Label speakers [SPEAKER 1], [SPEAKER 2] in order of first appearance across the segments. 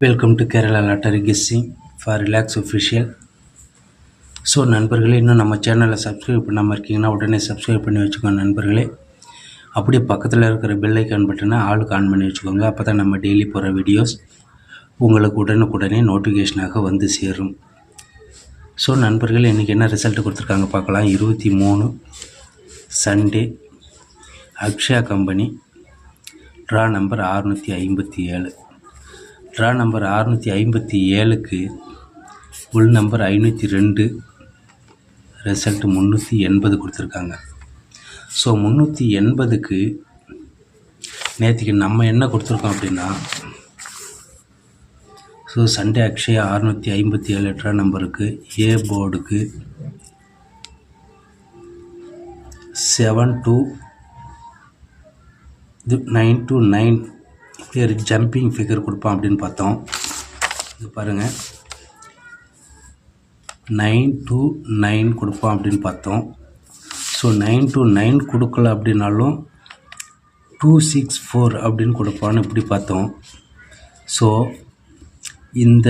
[SPEAKER 1] Welcome to Kerala lottery guessing for relax official. So நண்பர்களே, இன்னும் நம்ம சேனலை சப்ஸ்கிரைப் பண்ணாமல் இருக்கீங்கன்னா உடனே சப்ஸ்கிரைப் பண்ணி வச்சுக்கோங்க நண்பர்களே. அப்படியே பக்கத்தில் இருக்கிற பெல் ஐக்கான் பட்டனை ஆளுக்கு ஆன் பண்ணி வச்சுக்கோங்க. அப்போ தான் நம்ம டெய்லி போகிற வீடியோஸ் உங்களுக்கு உடனுக்குடனே நோட்டிஃபிகேஷனாக வந்து சேரும். ஸோ நண்பர்களே, இன்றைக்கி என்ன ரிசல்ட்டு கொடுத்துருக்காங்க பார்க்கலாம். 23 Sunday, Akshaya company, draw number 657. Draw number 657க்கு உள் நம்பர் 502, ரிசல்ட்டு 380 கொடுத்துருக்காங்க. ஸோ 380க்கு நேற்றுக்கு நம்ம என்ன கொடுத்துருக்கோம் அப்படின்னா, ஸோ சண்டே அக்ஷயா 657 ட்ரா நம்பருக்கு ஏ போர்டுக்கு 72929 பேர் ஜம்பிங் ஃபிகர் கொடுப்பான் அப்படின்னு பார்த்தோம். இது பாருங்கள், 929 கொடுப்பான் அப்படின்னு பார்த்தோம். ஸோ 929 கொடுக்கல அப்படின்னாலும் 264 அப்படின்னு கொடுப்பான்னு இப்படி பார்த்தோம். ஸோ இந்த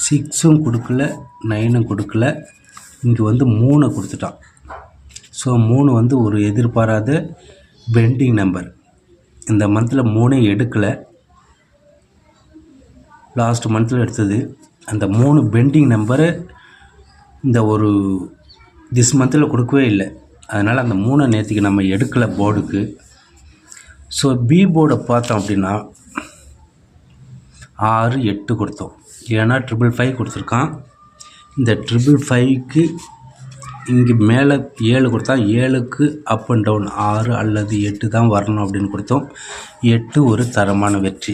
[SPEAKER 1] 6ம் கொடுக்கல, 9ம் கொடுக்கல, இங்கே வந்து 3 கொடுத்துட்டான். ஸோ 3 வந்து ஒரு எதிர்பாராத பெண்டிங் நம்பர். இந்த மந்தில் 3 எடுக்கலை, லாஸ்ட் மந்தில் எடுத்தது. அந்த 3 பெண்டிங் நம்பரை இந்த ஒரு திஸ் மந்தில் கொடுக்கவே இல்லை. அதனால் அந்த 3 நேற்றுக்கு நம்ம எடுக்கலை போர்டுக்கு. ஸோ பி போர்டை பார்த்தோம் அப்படின்னா 6, 8 கொடுத்தோம். ஏன்னா 555 கொடுத்துருக்கான். இந்த 555க்கு இங்கே மேலே 7 கொடுத்தா 7க்கு அப் அண்ட் டவுன் 6 அல்லது 8 தான் வரணும் அப்படின்னு கொடுத்தோம். 8 ஒரு தரமான வெற்றி.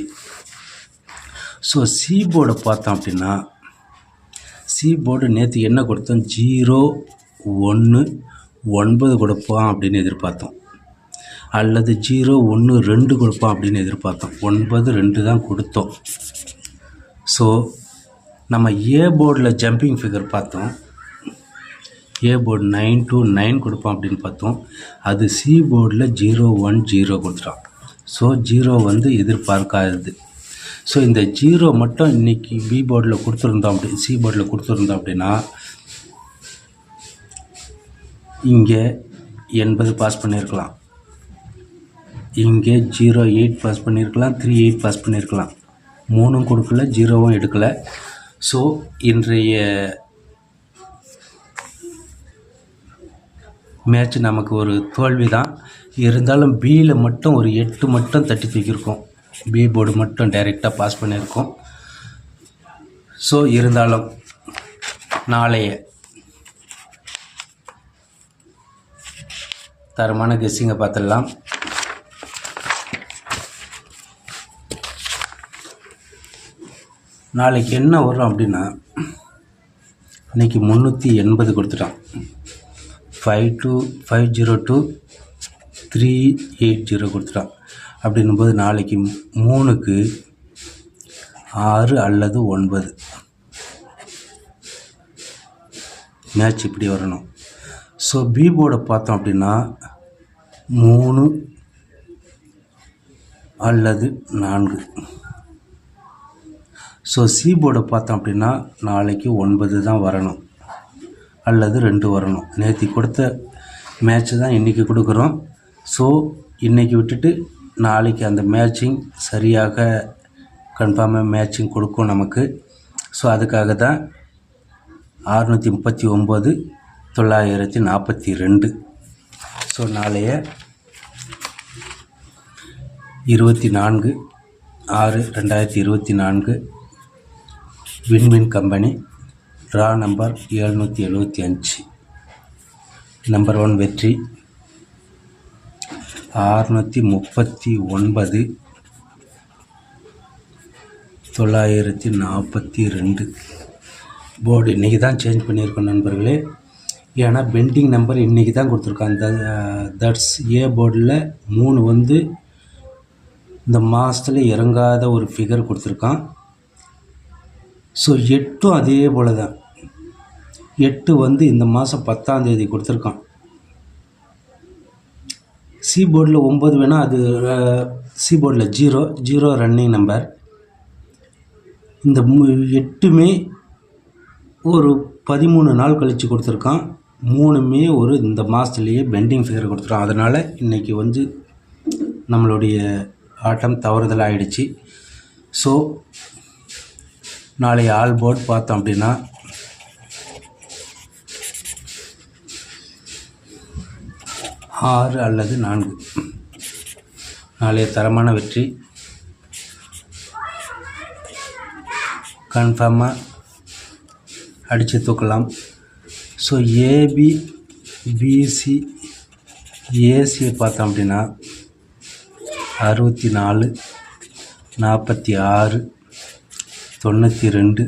[SPEAKER 1] ஸோ சி போர்டை பார்த்தோம் அப்படின்னா, சி போர்டு நேற்று என்ன கொடுத்தோம், 0, 1, 9 கொடுப்பான் அப்படின்னு எதிர்பார்த்தோம். அல்லது 0, 1, 2 கொடுப்பான் அப்படின்னு எதிர்பார்த்தோம். 9, 2 தான் கொடுத்தோம். ஸோ நம்ம ஏ போர்டில் ஜம்பிங் ஃபிகர் பார்த்தோம். ஏ போர்டு 929 கொடுப்பான் அப்படின்னு பார்த்தோம். அது சி போர்டில் 010 கொடுத்துட்டான். ஸோ 0 வந்து எதிர்பார்க்காதது. ஸோ இந்த 0 மட்டும் இன்றைக்கி பி போர்டில் கொடுத்துருந்தோம், அப்படி சி போர்டில் கொடுத்துருந்தோம் அப்படின்னா இங்கே 80 பாஸ் பண்ணியிருக்கலாம், இங்கே 08 பாஸ் பண்ணியிருக்கலாம், 38 பாஸ் பண்ணியிருக்கலாம். 3ம் கொடுக்கல, 0வும் எடுக்கலை. ஸோ இன்றைய மேட்ச் நமக்கு ஒரு தோல்வி தான். இருந்தாலும் பியில் மட்டும் ஒரு 8 மட்டும் தட்டி தூக்கியிருக்கோம். பி போர்டு மட்டும் டைரெக்டாக பாஸ் பண்ணியிருக்கோம். ஸோ இருந்தாலும் நாளைய தரமான கெஸ்ஸிங்கை பார்த்துடலாம். நாளைக்கு என்ன வரும் அப்படின்னா, இன்றைக்கி 380 கொடுத்துட்டான். 502 380 கொடுத்துட்டான். அப்படின்னும்போது நாளைக்கு 3க்கு 6 அல்லது 9 மேட்ச் இப்படி வரணும். ஸோ பி போர்டை பார்த்தோம் அப்படின்னா 3 அல்லது 4. ஸோ சி போர்டை பார்த்தோம் அப்படின்னா நாளைக்கு 9 தான் வரணும் அல்லது 2 வரணும். நேற்று கொடுத்த மேட்ச்சு தான் இன்றைக்கி கொடுக்குறோம். ஸோ இன்றைக்கி விட்டுட்டு நாளைக்கு அந்த மேட்சிங் சரியாக கன்ஃபார்மாக மேட்சிங் கொடுக்கும் நமக்கு. ஸோ அதுக்காக தான் 639 942. ஸோ நாளைய 24/6/2024 win win company, draw number 775, number 1 வெற்றி 639 942. போர்டு இன்றைக்கி தான் சேஞ்ச் பண்ணியிருக்கோம் நண்பர்களே. ஏன்னா பெண்டிங் நம்பர் இன்றைக்கி தான் கொடுத்துருக்காங்க. தட்ஸ் ஏ போர்டில் 3 வந்து இந்த மாதத்தில் இறங்காத ஒரு ஃபிகர் கொடுத்துருக்கான். ஸோ 8ம் அதே போல் தான். 8 வந்து இந்த மாதம் 10ஆம் தேதி கொடுத்துருக்கான். சி போர்டில் 9 வேணால் அது சி போர்டில் 0 ரன்னிங் நம்பர். இந்த 8மே ஒரு 13 நாள் கழித்து கொடுத்துருக்கான். 3மே ஒரு இந்த மாதத்துலேயே பெண்டிங் ஃபிகர் கொடுத்துருக்கான். அதனால் இன்றைக்கி வந்து நம்மளுடைய ஆட்டம் தவறுதல் ஆகிடுச்சு. ஸோ நாளைய ஆல் போர்ட் பார்த்தோம் அப்படின்னா 6 அல்லது 4 நாளைய தரமான வெற்றி கன்ஃபார்மாக அடித்து தூக்கலாம். ஸோ ஏபி பிசி ஏசியை பார்த்தோம் அப்படின்னா 64 46 92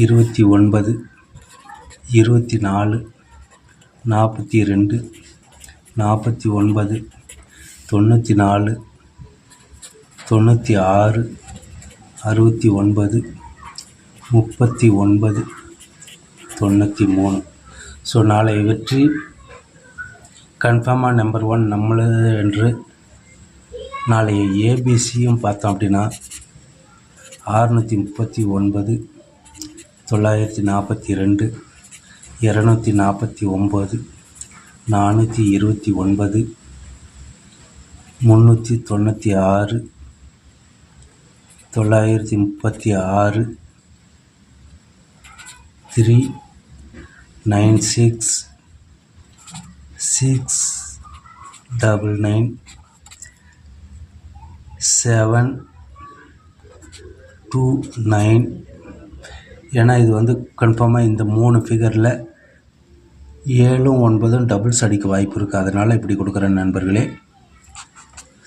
[SPEAKER 1] 29 24 42 49 94 96 69 39 93. ஸோ நாளை வெற்றி கன்ஃபார்மாக நம்பர் 1 நம்மளது என்று நாளைய ஏபிசியும் பார்த்தோம் அப்படின்னா 639 942 249 429 396 936 396 699 729. ஏன்னா இது வந்து கன்ஃபார்மாக இந்த 3 ஃபிகரில் 7 9 டபுள்ஸ் அடிக்க வாய்ப்பு இருக்குது. அதனால் இப்படி கொடுக்குறேன் நண்பர்களே.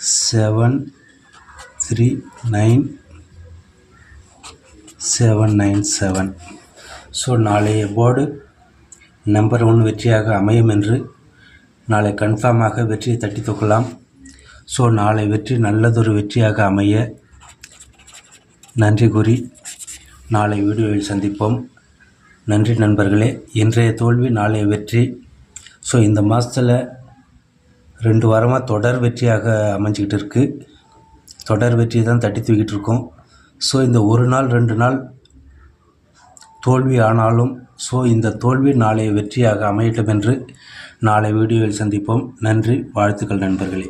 [SPEAKER 1] 739 ஸோ நாளைய போர்டு நம்பர் 1 வெற்றியாக அமையும் என்று நாளை கன்ஃபார்மாக வெற்றியை தட்டி தூக்கலாம். ஸோ நாளை வெற்றி நல்லதொரு வெற்றியாக அமைய நன்றி கூறி நாளை வீடியோவில் சந்திப்போம். நன்றி நண்பர்களே. இன்றைய தோல்வி நாளைய வெற்றி. ஸோ இந்த மாதத்தில் 2 வாரமாக தொடர் வெற்றியாக அமைஞ்சிக்கிட்டு இருக்குது. தொடர் வெற்றியை தான் தட்டி தூக்கிட்டு இருக்கோம். ஸோ இந்த 1 நாள் 2 நாள் தோல்வி ஆனாலும் ஸோ இந்த தோல்வி நாளைய வெற்றியாக அமையட்டும் என்று நாளை வீடியோவில் சந்திப்போம். நன்றி, வாழ்த்துக்கள் நண்பர்களே.